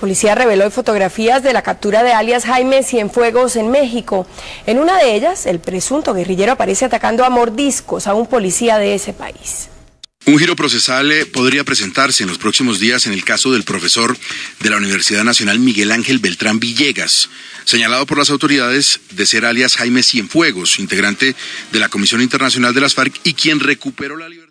policía reveló hoy fotografías de la captura de alias Jaime Cienfuegos en México. En una de ellas, el presunto guerrillero aparece atacando a mordiscos a un policía de ese país. Un giro procesal podría presentarse en los próximos días en el caso del profesor de la Universidad Nacional Miguel Ángel Beltrán Villegas, señalado por las autoridades de ser alias Jaime Cienfuegos, integrante de la Comisión Internacional de las FARC y quien recuperó la libertad.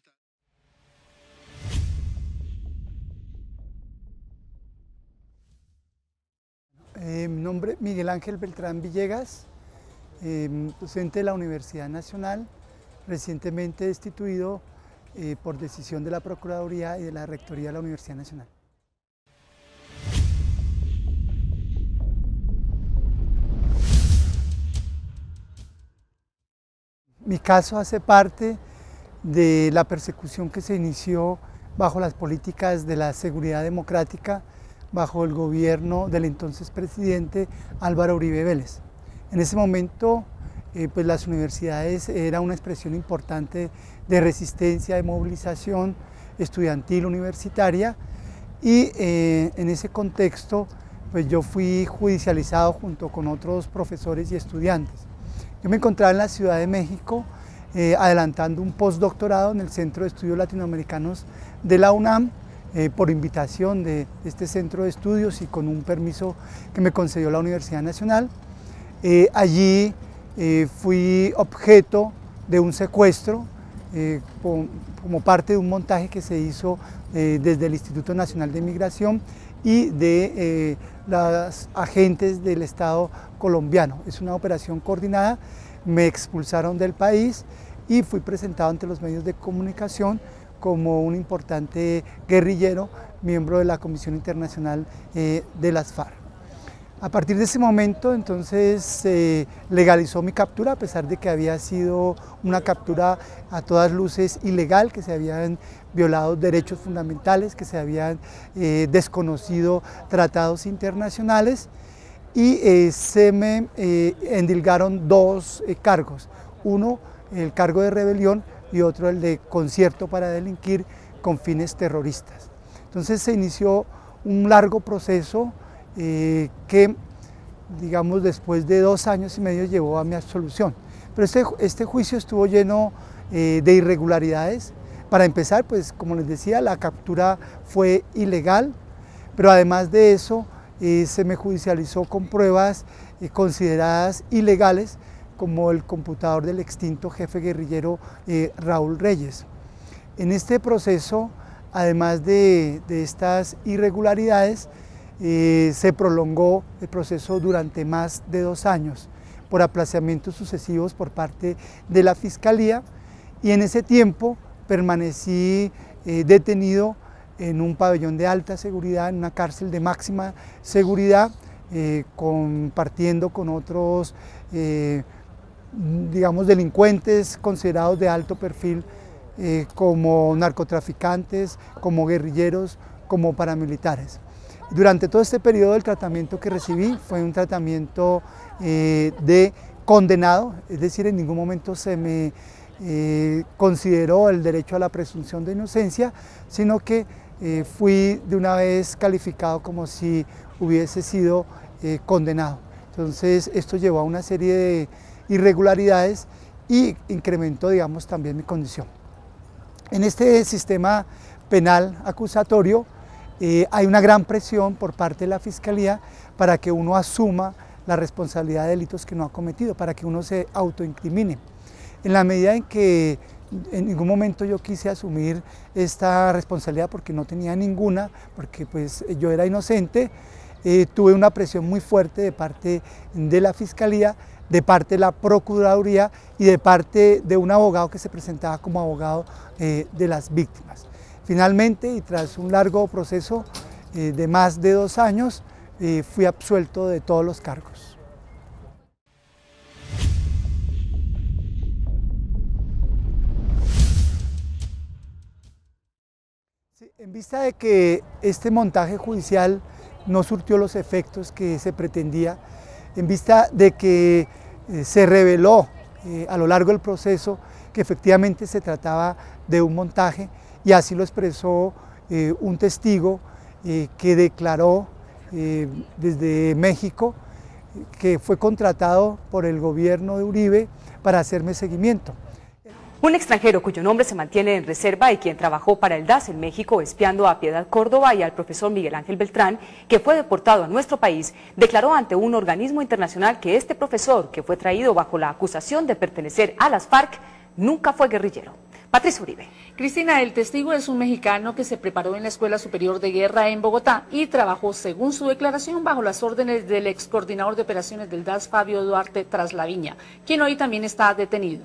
Mi nombre es Miguel Ángel Beltrán Villegas, docente de la Universidad Nacional, recientemente destituido por decisión de la Procuraduría y de la Rectoría de la Universidad Nacional. Mi caso hace parte de la persecución que se inició bajo las políticas de la seguridad democrática, bajo el gobierno del entonces presidente Álvaro Uribe Vélez. En ese momento, pues las universidades era una expresión importante de resistencia, de movilización estudiantil universitaria y en ese contexto pues yo fui judicializado junto con otros profesores y estudiantes. Yo me encontraba en la Ciudad de México adelantando un postdoctorado en el Centro de Estudios Latinoamericanos de la UNAM por invitación de este centro de estudios y con un permiso que me concedió la Universidad Nacional. Allí fui objeto de un secuestro como parte de un montaje que se hizo desde el Instituto Nacional de Migración y de los agentes del Estado colombiano. Es una operación coordinada, me expulsaron del país y fui presentado ante los medios de comunicación como un importante guerrillero, miembro de la Comisión Internacional de las FARC. A partir de ese momento, entonces, se legalizó mi captura, a pesar de que había sido una captura a todas luces ilegal, que se habían violado derechos fundamentales, que se habían desconocido tratados internacionales, y se me endilgaron dos cargos. Uno, el cargo de rebelión, y otro el de concierto para delinquir con fines terroristas. Entonces se inició un largo proceso que, digamos, después de 2 años y medio llevó a mi absolución. Pero este juicio estuvo lleno de irregularidades. Para empezar, pues como les decía, la captura fue ilegal, pero además de eso se me judicializó con pruebas consideradas ilegales, como el computador del extinto jefe guerrillero Raúl Reyes. En este proceso, además de estas irregularidades, se prolongó el proceso durante más de 2 años por aplazamientos sucesivos por parte de la Fiscalía, y en ese tiempo permanecí detenido en un pabellón de alta seguridad, en una cárcel de máxima seguridad, compartiendo con otros digamos, delincuentes considerados de alto perfil, como narcotraficantes, como guerrilleros, como paramilitares. Durante todo este periodo el tratamiento que recibí fue un tratamiento de condenado, es decir, en ningún momento se me consideró el derecho a la presunción de inocencia, sino que fui de una vez calificado como si hubiese sido condenado. Entonces esto llevó a una serie de irregularidades y incrementó, digamos, también mi condición. En este sistema penal acusatorio hay una gran presión por parte de la Fiscalía para que uno asuma la responsabilidad de delitos que no ha cometido, para que uno se autoincrimine. En la medida en que en ningún momento yo quise asumir esta responsabilidad porque no tenía ninguna, porque pues yo era inocente, tuve una presión muy fuerte de parte de la Fiscalía, de parte de la Procuraduría y de parte de un abogado que se presentaba como abogado de las víctimas. Finalmente, y tras un largo proceso de más de 2 años, fui absuelto de todos los cargos. Sí, en vista de que este montaje judicial no surtió los efectos que se pretendía, en vista de que se reveló a lo largo del proceso que efectivamente se trataba de un montaje, y así lo expresó un testigo que declaró desde México, que fue contratado por el gobierno de Uribe para hacerme seguimiento. Un extranjero cuyo nombre se mantiene en reserva y quien trabajó para el DAS en México espiando a Piedad Córdoba y al profesor Miguel Ángel Beltrán, que fue deportado a nuestro país, declaró ante un organismo internacional que este profesor, que fue traído bajo la acusación de pertenecer a las FARC, nunca fue guerrillero. Patricia Uribe. Cristina, el testigo es un mexicano que se preparó en la Escuela Superior de Guerra en Bogotá y trabajó, según su declaración, bajo las órdenes del ex coordinador de operaciones del DAS, Fabio Duarte Traslaviña, quien hoy también está detenido.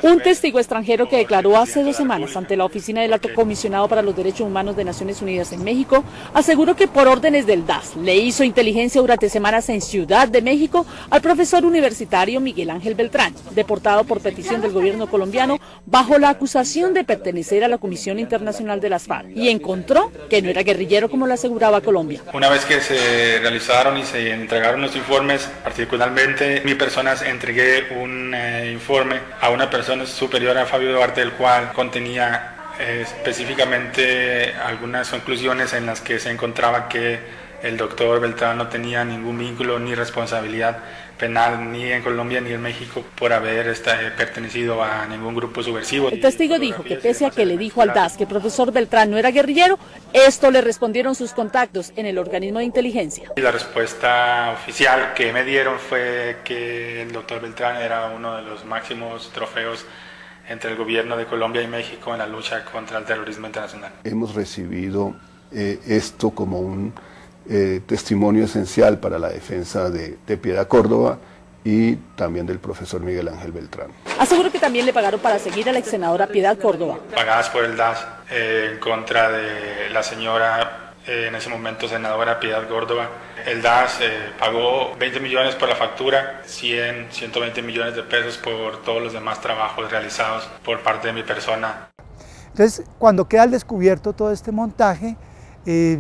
Un testigo extranjero que declaró hace 2 semanas ante la oficina del Alto Comisionado para los Derechos Humanos de Naciones Unidas en México aseguró que por órdenes del DAS le hizo inteligencia durante semanas en Ciudad de México al profesor universitario Miguel Ángel Beltrán, deportado por petición del gobierno colombiano bajo la acusación de pertenecer a la Comisión Internacional de las FARC, y encontró que no era guerrillero como lo aseguraba Colombia. Una vez que se realizaron y se entregaron los informes, particularmente mi persona entregué un informe a una persona superior a Fabio Duarte, el cual contenía específicamente algunas conclusiones en las que se encontraba que el doctor Beltrán no tenía ningún vínculo ni responsabilidad penal ni en Colombia ni en México por haber pertenecido a ningún grupo subversivo. El testigo dijo que pese a que le dijo al DAS que el profesor Beltrán no era guerrillero, esto le respondieron sus contactos en el organismo de inteligencia. Y la respuesta oficial que me dieron fue que el doctor Beltrán era uno de los máximos trofeos entre el gobierno de Colombia y México en la lucha contra el terrorismo internacional. Hemos recibido esto como un testimonio esencial para la defensa de Piedad Córdoba y también del profesor Miguel Ángel Beltrán. Aseguro que también le pagaron para seguir a la ex senadora Piedad Córdoba. Pagadas por el DAS en contra de la señora, en ese momento senadora Piedad Córdoba. El DAS pagó 20 millones por la factura, 120 millones de pesos por todos los demás trabajos realizados por parte de mi persona. Entonces, cuando queda al descubierto todo este montaje,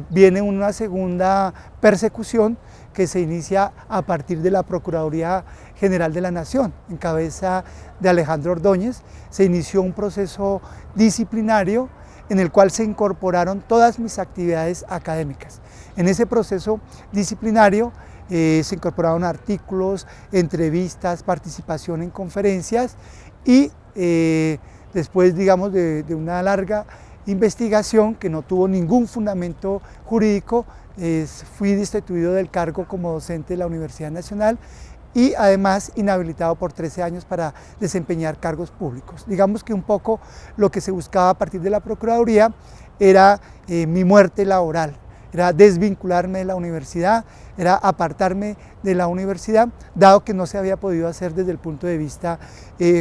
viene una segunda persecución que se inicia a partir de la Procuraduría General de la Nación, en cabeza de Alejandro Ordóñez. Se inició un proceso disciplinario en el cual se incorporaron todas mis actividades académicas. En ese proceso disciplinario se incorporaron artículos, entrevistas, participación en conferencias y después, digamos, de una larga investigación que no tuvo ningún fundamento jurídico, fui destituido del cargo como docente de la Universidad Nacional y además inhabilitado por 13 años para desempeñar cargos públicos. Digamos que un poco lo que se buscaba a partir de la Procuraduría era mi muerte laboral, era desvincularme de la universidad, era apartarme de la universidad, dado que no se había podido hacer desde el punto de vista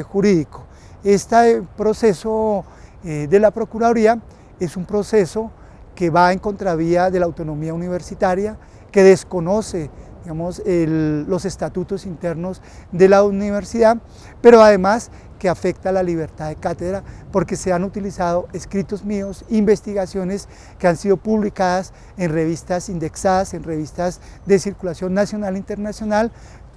jurídico. Este proceso de la Procuraduría es un proceso que va en contravía de la autonomía universitaria, que desconoce, digamos, los estatutos internos de la universidad, pero además que afecta la libertad de cátedra porque se han utilizado escritos míos, investigaciones que han sido publicadas en revistas indexadas, en revistas de circulación nacional e internacional,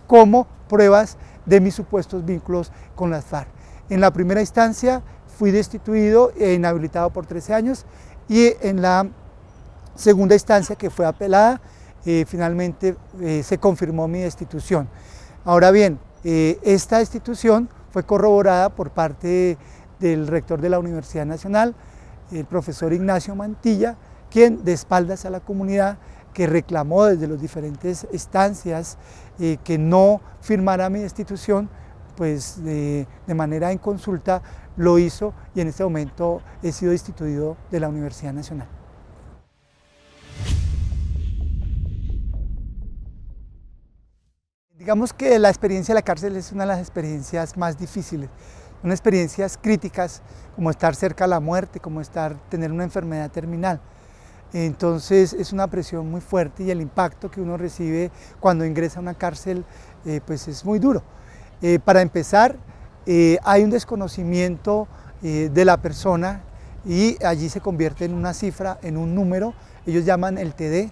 como pruebas de mis supuestos vínculos con las FARC. En la primera instancia fui destituido e inhabilitado por 13 años y en la segunda instancia, que fue apelada, finalmente se confirmó mi destitución. Ahora bien, esta destitución fue corroborada por parte del rector de la Universidad Nacional, el profesor Ignacio Mantilla, quien de espaldas a la comunidad, que reclamó desde las diferentes instancias que no firmara mi destitución, pues de manera en consulta lo hizo y en este momento he sido destituido de la Universidad Nacional. Digamos que la experiencia de la cárcel es una de las experiencias más difíciles, unas experiencias críticas como estar cerca a la muerte, como tener una enfermedad terminal. Entonces es una presión muy fuerte y el impacto que uno recibe cuando ingresa a una cárcel pues es muy duro. Para empezar, hay un desconocimiento de la persona y allí se convierte en una cifra, en un número. Ellos llaman el TD,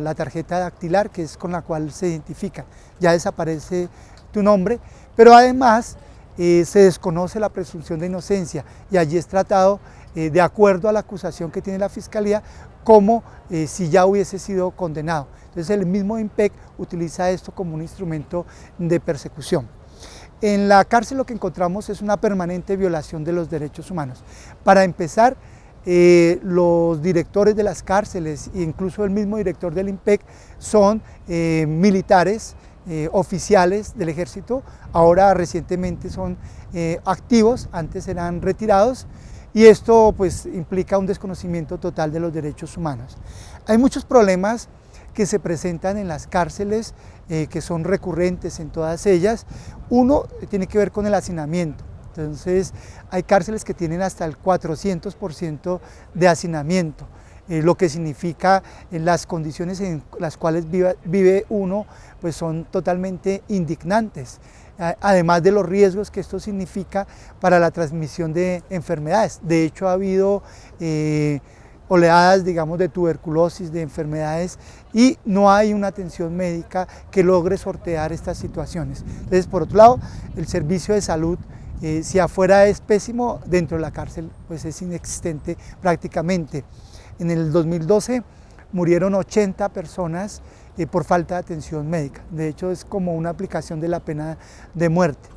la tarjeta dactilar, que es con la cual se identifica. Ya desaparece tu nombre, pero además se desconoce la presunción de inocencia y allí es tratado de acuerdo a la acusación que tiene la Fiscalía como si ya hubiese sido condenado. Entonces el mismo IMPEC utiliza esto como un instrumento de persecución. En la cárcel lo que encontramos es una permanente violación de los derechos humanos. Para empezar, los directores de las cárceles e incluso el mismo director del IMPEC son militares, oficiales del ejército, ahora recientemente son activos, antes eran retirados, y esto pues implica un desconocimiento total de los derechos humanos. Hay muchos problemas que se presentan en las cárceles, que son recurrentes en todas ellas. Uno tiene que ver con el hacinamiento. Entonces hay cárceles que tienen hasta el 400% de hacinamiento, lo que significa las condiciones en las cuales vive uno pues son totalmente indignantes, además de los riesgos que esto significa para la transmisión de enfermedades. De hecho ha habido oleadas, digamos, de tuberculosis, de enfermedades, y no hay una atención médica que logre sortear estas situaciones. Entonces, por otro lado, el servicio de salud, si afuera es pésimo, dentro de la cárcel pues es inexistente prácticamente. En el 2012 murieron 80 personas por falta de atención médica. De hecho, es como una aplicación de la pena de muerte.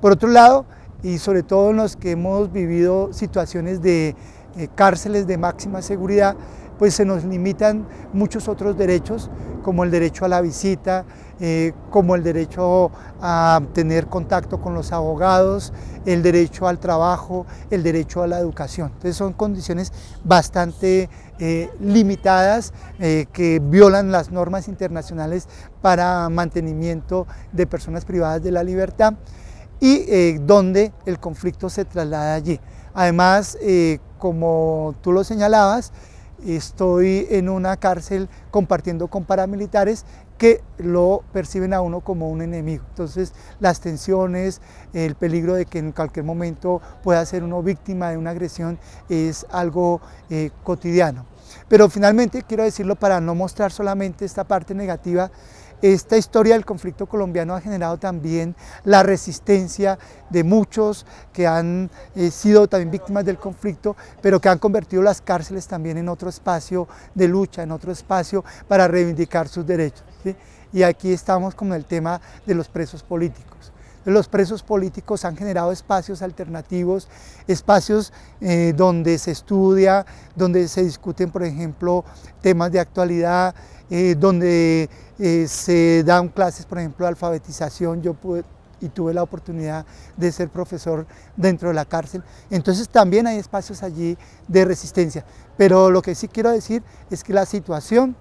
Por otro lado, y sobre todo en los que hemos vivido situaciones de cárceles de máxima seguridad, pues se nos limitan muchos otros derechos, como el derecho a la visita, como el derecho a tener contacto con los abogados, el derecho al trabajo, el derecho a la educación. Entonces son condiciones bastante limitadas que violan las normas internacionales para mantenimiento de personas privadas de la libertad y donde el conflicto se traslada allí. Además, como tú lo señalabas, estoy en una cárcel compartiendo con paramilitares que lo perciben a uno como un enemigo. Entonces las tensiones, el peligro de que en cualquier momento pueda ser uno víctima de una agresión es algo cotidiano. Pero finalmente quiero decirlo para no mostrar solamente esta parte negativa. Esta historia del conflicto colombiano ha generado también la resistencia de muchos que han sido también víctimas del conflicto, pero que han convertido las cárceles también en otro espacio de lucha, en otro espacio para reivindicar sus derechos, ¿sí? Y aquí estamos con el tema de los presos políticos. Los presos políticos han generado espacios alternativos, espacios donde se estudia, donde se discuten, por ejemplo, temas de actualidad, donde se dan clases, por ejemplo, de alfabetización. Yo tuve la oportunidad de ser profesor dentro de la cárcel. Entonces también hay espacios allí de resistencia. Pero lo que sí quiero decir es que la situación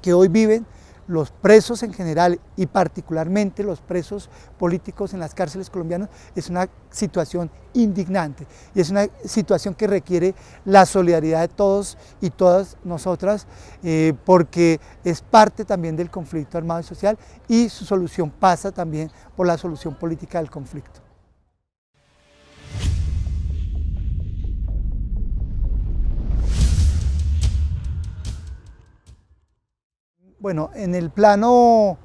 que hoy viven los presos en general y particularmente los presos políticos en las cárceles colombianas es una situación indignante y es una situación que requiere la solidaridad de todos y todas nosotras porque es parte también del conflicto armado y social y su solución pasa también por la solución política del conflicto. Bueno, en el plano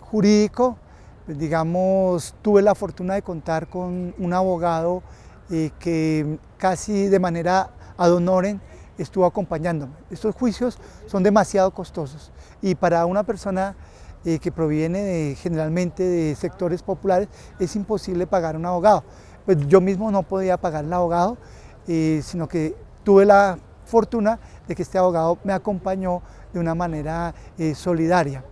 jurídico, pues digamos, tuve la fortuna de contar con un abogado que casi de manera ad honorem estuvo acompañándome. Estos juicios son demasiado costosos y para una persona que proviene generalmente de sectores populares es imposible pagar un abogado. Pues yo mismo no podía pagar el abogado, sino que tuve la fortuna de que este abogado me acompañó de una manera solidaria.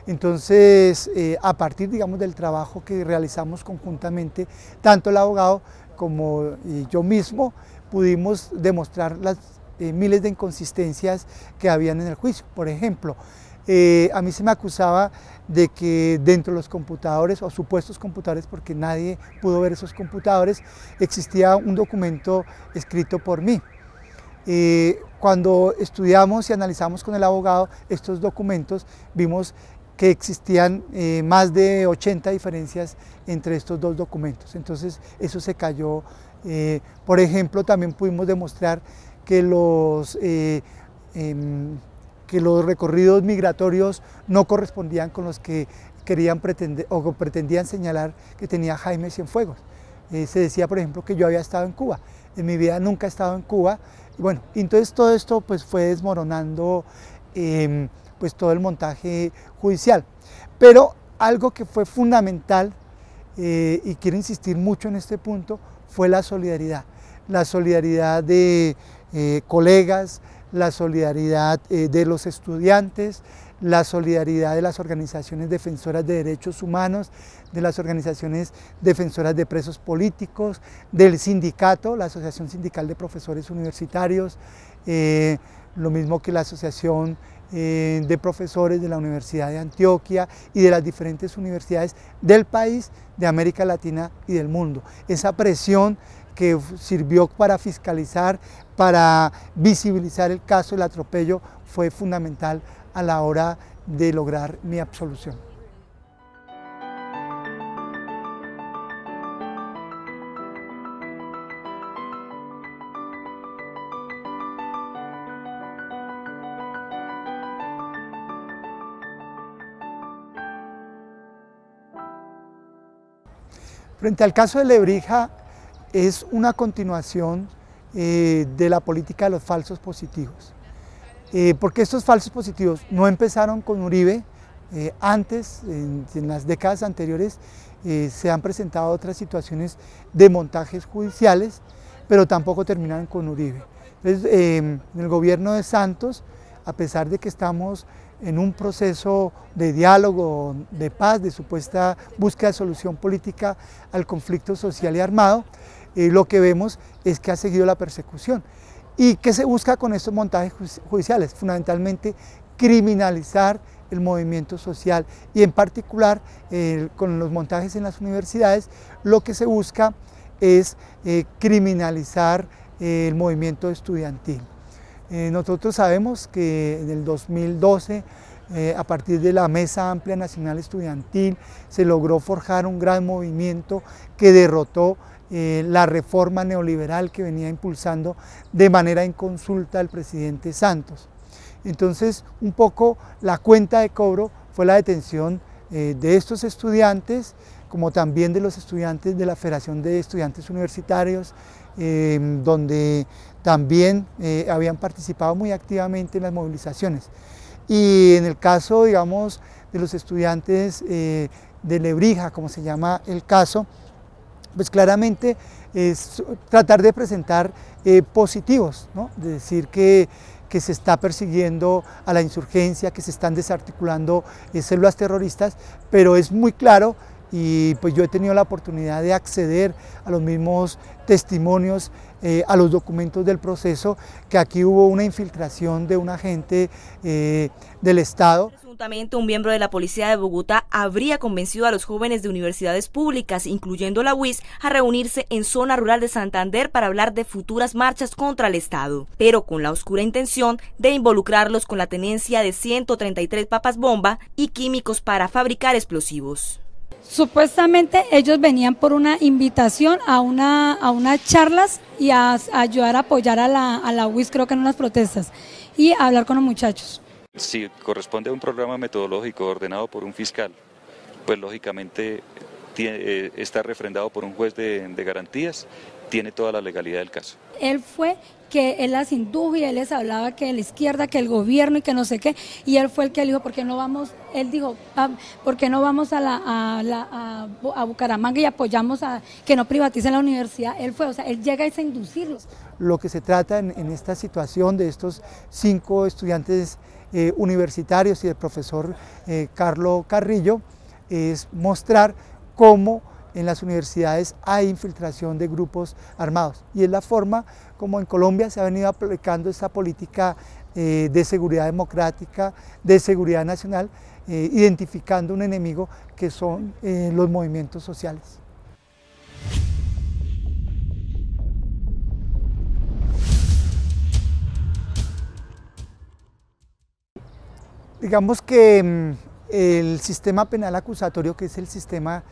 Entonces, a partir, digamos, del trabajo que realizamos conjuntamente, tanto el abogado como yo mismo, pudimos demostrar las miles de inconsistencias que habían en el juicio. Por ejemplo, a mí se me acusaba de que dentro de los computadores, o supuestos computadores, porque nadie pudo ver esos computadores, existía un documento escrito por mí. Cuando estudiamos y analizamos con el abogado estos documentos, vimos que existían más de 80 diferencias entre estos dos documentos. Entonces eso se cayó. Por ejemplo, también pudimos demostrar que los recorridos migratorios no correspondían con los que querían pretendían señalar que tenía Jaime Cienfuegos. Se decía, por ejemplo, que yo había estado en Cuba. En mi vida nunca he estado en Cuba. Y bueno, entonces todo esto pues, fue desmoronando pues, todo el montaje judicial. Pero algo que fue fundamental, y quiero insistir mucho en este punto, fue la solidaridad. La solidaridad de colegas, la solidaridad de los estudiantes, la solidaridad de las organizaciones defensoras de derechos humanos, de las organizaciones defensoras de presos políticos, del sindicato, la Asociación Sindical de Profesores Universitarios, lo mismo que la Asociación de Profesores de la Universidad de Antioquia y de las diferentes universidades del país, de América Latina y del mundo. Esa presión que sirvió para fiscalizar, para visibilizar el caso del atropello, fue fundamental a la hora de lograr mi absolución. Frente al caso de Lebrija, es una continuación de la política de los falsos positivos. Porque estos falsos positivos no empezaron con Uribe, antes, en las décadas anteriores, se han presentado otras situaciones de montajes judiciales, pero tampoco terminaron con Uribe. Entonces, en el gobierno de Santos, a pesar de que estamos en un proceso de diálogo, de paz, de supuesta búsqueda de solución política al conflicto social y armado, lo que vemos es que ha seguido la persecución. ¿Y qué se busca con estos montajes judiciales? Fundamentalmente criminalizar el movimiento social y en particular con los montajes en las universidades lo que se busca es criminalizar el movimiento estudiantil. Nosotros sabemos que en el 2012, a partir de la Mesa Amplia Nacional Estudiantil, se logró forjar un gran movimiento que derrotó la reforma neoliberal que venía impulsando de manera inconsulta el presidente Santos. Entonces, un poco la cuenta de cobro fue la detención de estos estudiantes, como también de los estudiantes de la Federación de Estudiantes Universitarios, donde también habían participado muy activamente en las movilizaciones. Y en el caso, digamos, de los estudiantes de Lebrija, como se llama el caso, pues claramente es tratar de presentar positivos, ¿no? De decir que se está persiguiendo a la insurgencia, que se están desarticulando células terroristas, pero es muy claro, y pues yo he tenido la oportunidad de acceder a los mismos testimonios, a los documentos del proceso, que aquí hubo una infiltración de un agente del Estado. Presuntamente un miembro de la policía de Bogotá habría convencido a los jóvenes de universidades públicas, incluyendo la UIS, a reunirse en zona rural de Santander para hablar de futuras marchas contra el Estado, pero con la oscura intención de involucrarlos con la tenencia de 133 papas bomba y químicos para fabricar explosivos. Supuestamente ellos venían por una invitación a unas charlas y a ayudar a apoyar a la UIS, creo que en unas protestas, y a hablar con los muchachos. Si corresponde a un programa metodológico ordenado por un fiscal, pues lógicamente está refrendado por un juez de garantías, tiene toda la legalidad del caso. Él fue que él las indujo y él les hablaba que la izquierda, que el gobierno y que no sé qué, y él fue el que dijo, ¿por qué no vamos? Él dijo, ¿por qué no vamos a Bucaramanga y apoyamos a que no privaticen la universidad? Él fue, o sea, él llega a inducirlos. Lo que se trata en esta situación de estos 5 estudiantes universitarios y del profesor Carlos Carrillo es mostrar cómo en las universidades hay infiltración de grupos armados y es la forma como en Colombia se ha venido aplicando esta política de seguridad democrática, de seguridad nacional, identificando un enemigo que son los movimientos sociales. Digamos que el sistema penal acusatorio, que es el sistema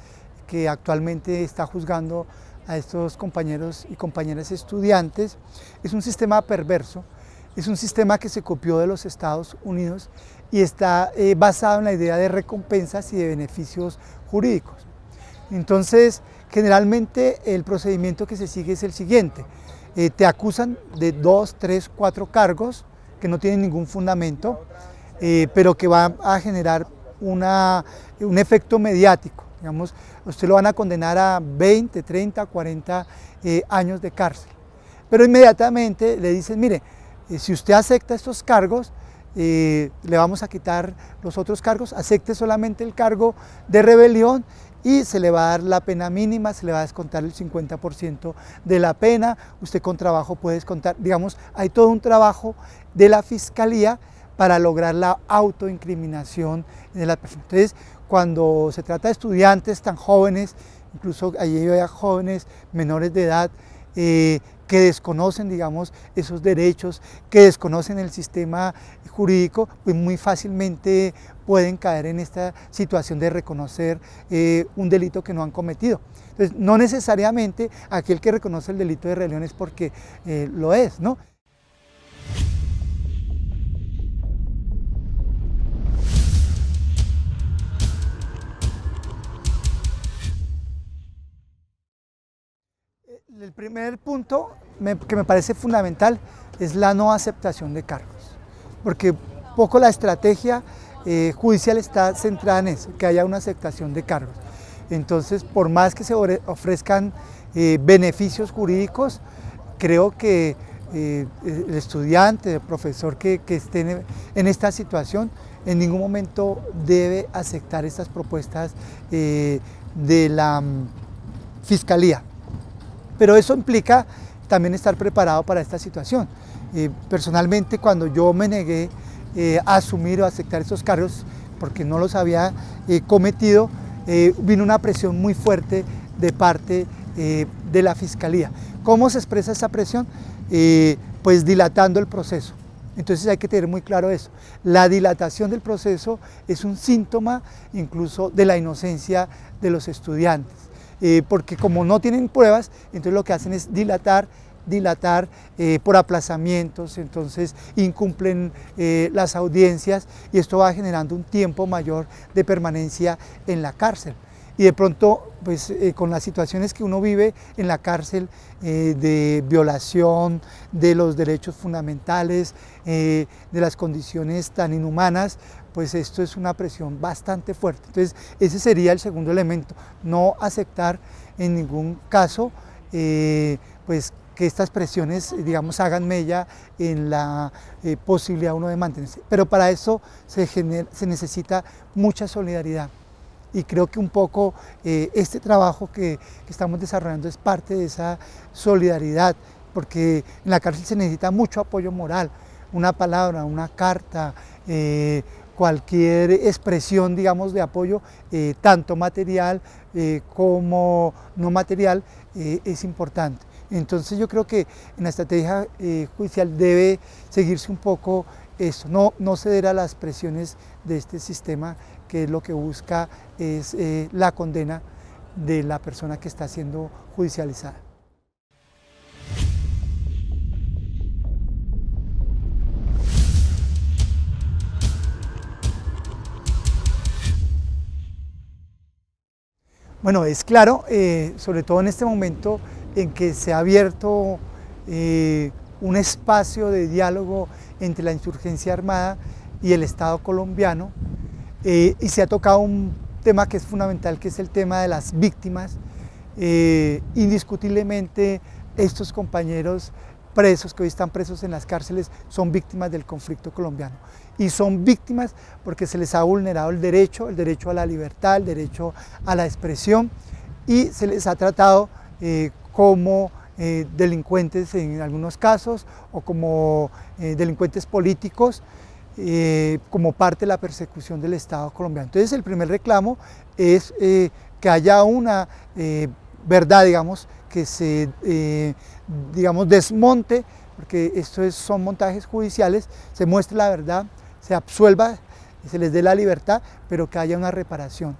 que actualmente está juzgando a estos compañeros y compañeras estudiantes, es un sistema perverso Es un sistema que se copió de los Estados Unidos y está basado en la idea de recompensas y de beneficios jurídicos. Entonces, generalmente el procedimiento que se sigue es el siguiente. Te acusan de 2, 3, 4 cargos que no tienen ningún fundamento, pero que van a generar un efecto mediático. Digamos, usted lo van a condenar a 20, 30, 40 años de cárcel. Pero inmediatamente le dicen, mire, si usted acepta estos cargos, le vamos a quitar los otros cargos, acepte solamente el cargo de rebelión y se le va a dar la pena mínima, se le va a descontar el 50% de la pena, usted con trabajo puede descontar, digamos, hay todo un trabajo de la Fiscalía para lograr la autoincriminación de la persona. Entonces, cuando se trata de estudiantes tan jóvenes, incluso allí había jóvenes menores de edad, que desconocen, digamos, esos derechos, que desconocen el sistema jurídico, pues muy fácilmente pueden caer en esta situación de reconocer un delito que no han cometido. Entonces, no necesariamente aquel que reconoce el delito de rebelión es porque lo es, ¿no? El primer punto que me parece fundamental es la no aceptación de cargos, porque poco la estrategia judicial está centrada en eso, que haya una aceptación de cargos. Entonces, por más que se ofrezcan beneficios jurídicos, creo que el estudiante, el profesor que esté en esta situación, en ningún momento debe aceptar estas propuestas de la Fiscalía. Pero eso implica también estar preparado para esta situación. Personalmente, cuando yo me negué a asumir o a aceptar estos cargos, porque no los había cometido, vino una presión muy fuerte de parte de la Fiscalía. ¿Cómo se expresa esa presión? Pues dilatando el proceso. Entonces hay que tener muy claro eso. La dilatación del proceso es un síntoma incluso de la inocencia de los estudiantes. Porque como no tienen pruebas, entonces lo que hacen es dilatar por aplazamientos, entonces incumplen las audiencias y esto va generando un tiempo mayor de permanencia en la cárcel. Y de pronto, pues con las situaciones que uno vive en la cárcel de violación de los derechos fundamentales, de las condiciones tan inhumanas, pues esto es una presión bastante fuerte. Entonces ese sería el segundo elemento, no aceptar en ningún caso pues que estas presiones, digamos, hagan mella en la posibilidad uno de mantenerse. Pero para eso se necesita mucha solidaridad. Y creo que un poco este trabajo que estamos desarrollando es parte de esa solidaridad, porque en la cárcel se necesita mucho apoyo moral, una palabra, una carta, cualquier expresión, digamos, de apoyo, tanto material como no material, es importante. Entonces yo creo que en la estrategia judicial debe seguirse un poco eso, no ceder a las presiones de este sistema, que lo que busca es la condena de la persona que está siendo judicializada. Bueno, es claro, sobre todo en este momento en que se ha abierto un espacio de diálogo entre la insurgencia armada y el Estado colombiano, y se ha tocado un tema que es fundamental, que es el tema de las víctimas. Indiscutiblemente estos compañeros presos, que hoy están presos en las cárceles, son víctimas del conflicto colombiano. Y son víctimas porque se les ha vulnerado el derecho a la libertad, el derecho a la expresión, y se les ha tratado como delincuentes en algunos casos, o como delincuentes políticos, como parte de la persecución del Estado colombiano. Entonces el primer reclamo es que haya una verdad, digamos, que se desmonte, porque esto son montajes judiciales, se muestre la verdad, se absuelva, se les dé la libertad, pero que haya una reparación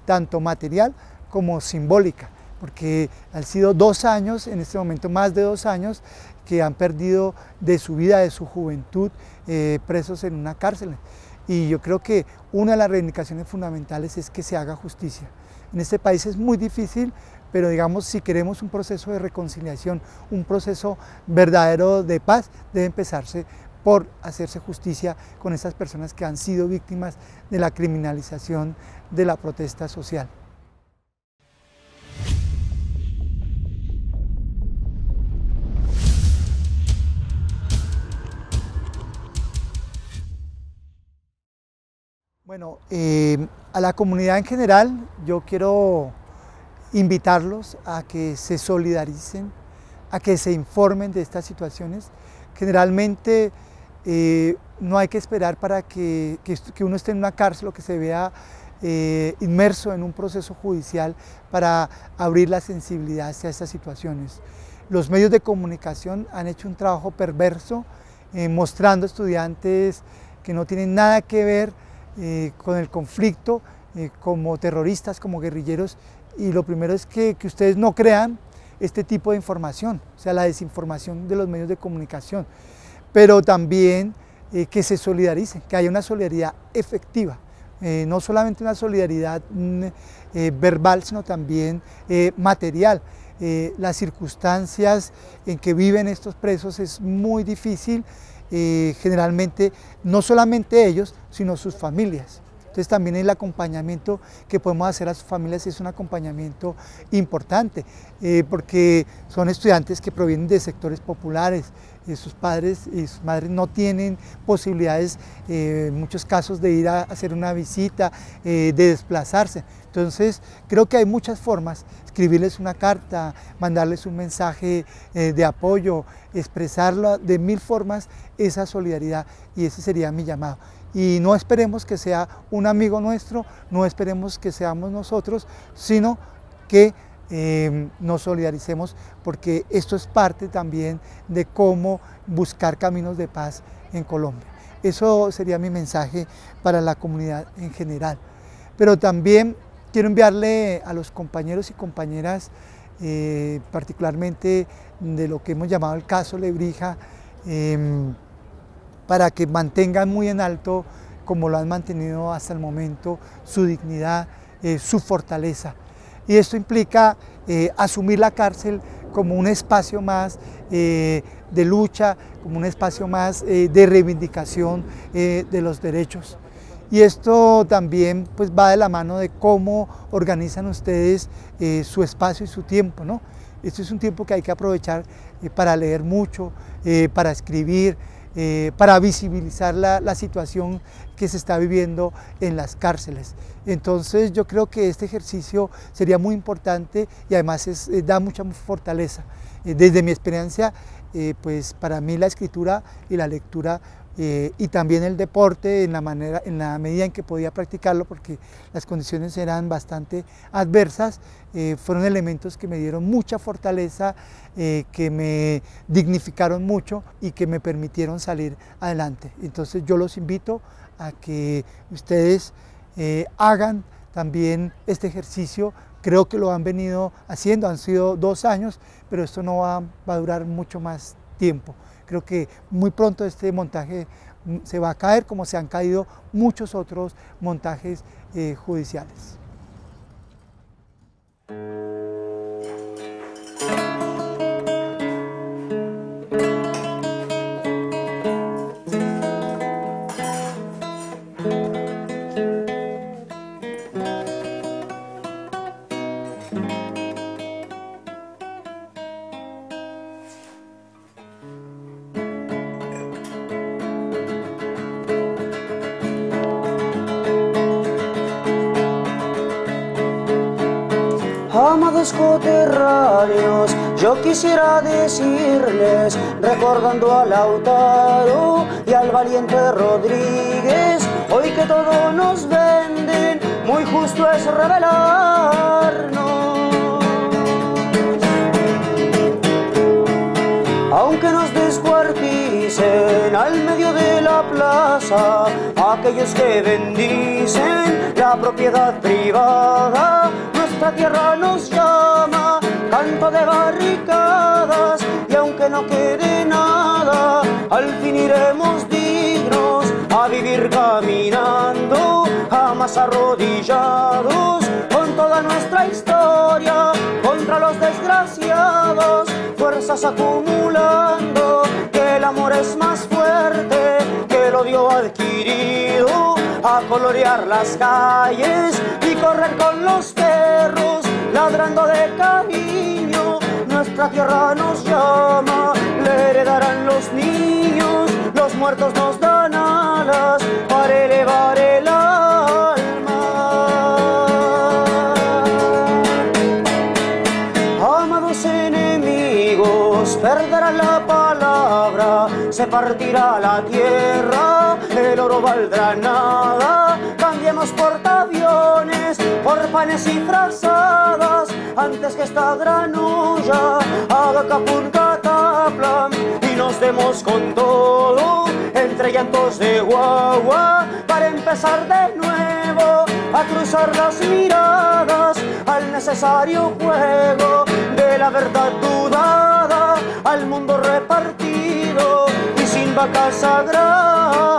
tanto material como simbólica, porque han sido 2 años, en este momento más de 2 años, que han perdido de su vida, de su juventud, presos en una cárcel. Y yo creo que una de las reivindicaciones fundamentales es que se haga justicia. En este país es muy difícil, pero digamos, si queremos un proceso de reconciliación, un proceso verdadero de paz, debe empezarse por hacerse justicia con esas personas que han sido víctimas de la criminalización de la protesta social. Bueno, a la comunidad en general yo quiero invitarlos a que se solidaricen, a que se informen de estas situaciones. Generalmente no hay que esperar para que uno esté en una cárcel o que se vea inmerso en un proceso judicial para abrir la sensibilidad hacia estas situaciones. Los medios de comunicación han hecho un trabajo perverso mostrando estudiantes que no tienen nada que ver con el conflicto, como terroristas, como guerrilleros, y lo primero es que ustedes no crean este tipo de información, o sea, la desinformación de los medios de comunicación, pero también que se solidaricen, que haya una solidaridad efectiva, no solamente una solidaridad verbal, sino también material. Las circunstancias en que viven estos presos es muy difícil, generalmente no solamente ellos, sino sus familias. Entonces también el acompañamiento que podemos hacer a sus familias es un acompañamiento importante, porque son estudiantes que provienen de sectores populares, sus padres y sus madres no tienen posibilidades, en muchos casos, de ir a hacer una visita, de desplazarse. Entonces creo que hay muchas formas: escribirles una carta, mandarles un mensaje de apoyo, expresarlo de 1000 formas, esa solidaridad, y ese sería mi llamado. Y no esperemos que sea un amigo nuestro, no esperemos que seamos nosotros, sino que nos solidaricemos, porque esto es parte también de cómo buscar caminos de paz en Colombia. Eso sería mi mensaje para la comunidad en general. Pero también quiero enviarle a los compañeros y compañeras, particularmente de lo que hemos llamado el caso Lebrija, para que mantengan muy en alto, como lo han mantenido hasta el momento, su dignidad, su fortaleza. Y esto implica asumir la cárcel como un espacio más de lucha, como un espacio más de reivindicación de los derechos. Y esto también pues va de la mano de cómo organizan ustedes su espacio y su tiempo, ¿no? Este es un tiempo que hay que aprovechar para leer mucho, para escribir, para visibilizar la situación que se está viviendo en las cárceles. Entonces yo creo que este ejercicio sería muy importante y además da mucha fortaleza. Desde mi experiencia, pues para mí la escritura y la lectura y también el deporte, en la medida en que podía practicarlo, porque las condiciones eran bastante adversas, fueron elementos que me dieron mucha fortaleza, que me dignificaron mucho y que me permitieron salir adelante. Entonces yo los invito a que ustedes hagan también este ejercicio. Creo que lo han venido haciendo, han sido 2 años, pero esto no va a durar mucho más tiempo. Creo que muy pronto este montaje se va a caer, como se han caído muchos otros montajes judiciales. Amados coterráneos, yo quisiera decirles, recordando a Lautaro y al valiente Rodríguez, hoy que todo nos venden, muy justo es rebelarnos. Aunque nos descuarticen al medio de la plaza, aquellos que bendicen la propiedad privada, nuestra tierra nos llama, canto de barricadas, y aunque no quede nada, al fin iremos dignos a vivir caminando, jamás arrodillados, con toda nuestra historia, contra los desgraciados, fuerzas acumulando, que el amor es más fuerte que el odio adquirido, a colorear las calles y correr con los perros, ladrando de cariño, nuestra tierra nos llama, le heredarán los niños, los muertos nos dan alas para elevar el alma. Amados enemigos, perderán la palabra, se partirá la tierra, el oro valdrá nada, cambiemos portaaviones por panes y frazadas, antes que esta gran olla haga capun cataplam y nos demos con todo, entre llantos de guagua, para empezar de nuevo, a cruzar las miradas, al necesario juego de la verdad dudada, al mundo repartido y sin vacas sagradas.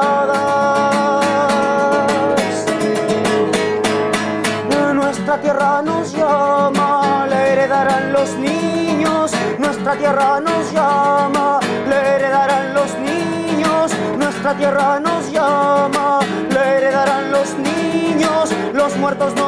Nuestra tierra nos llama, le heredarán los niños, nuestra tierra nos llama, le heredarán los niños, nuestra tierra nos llama, le heredarán los niños, los muertos no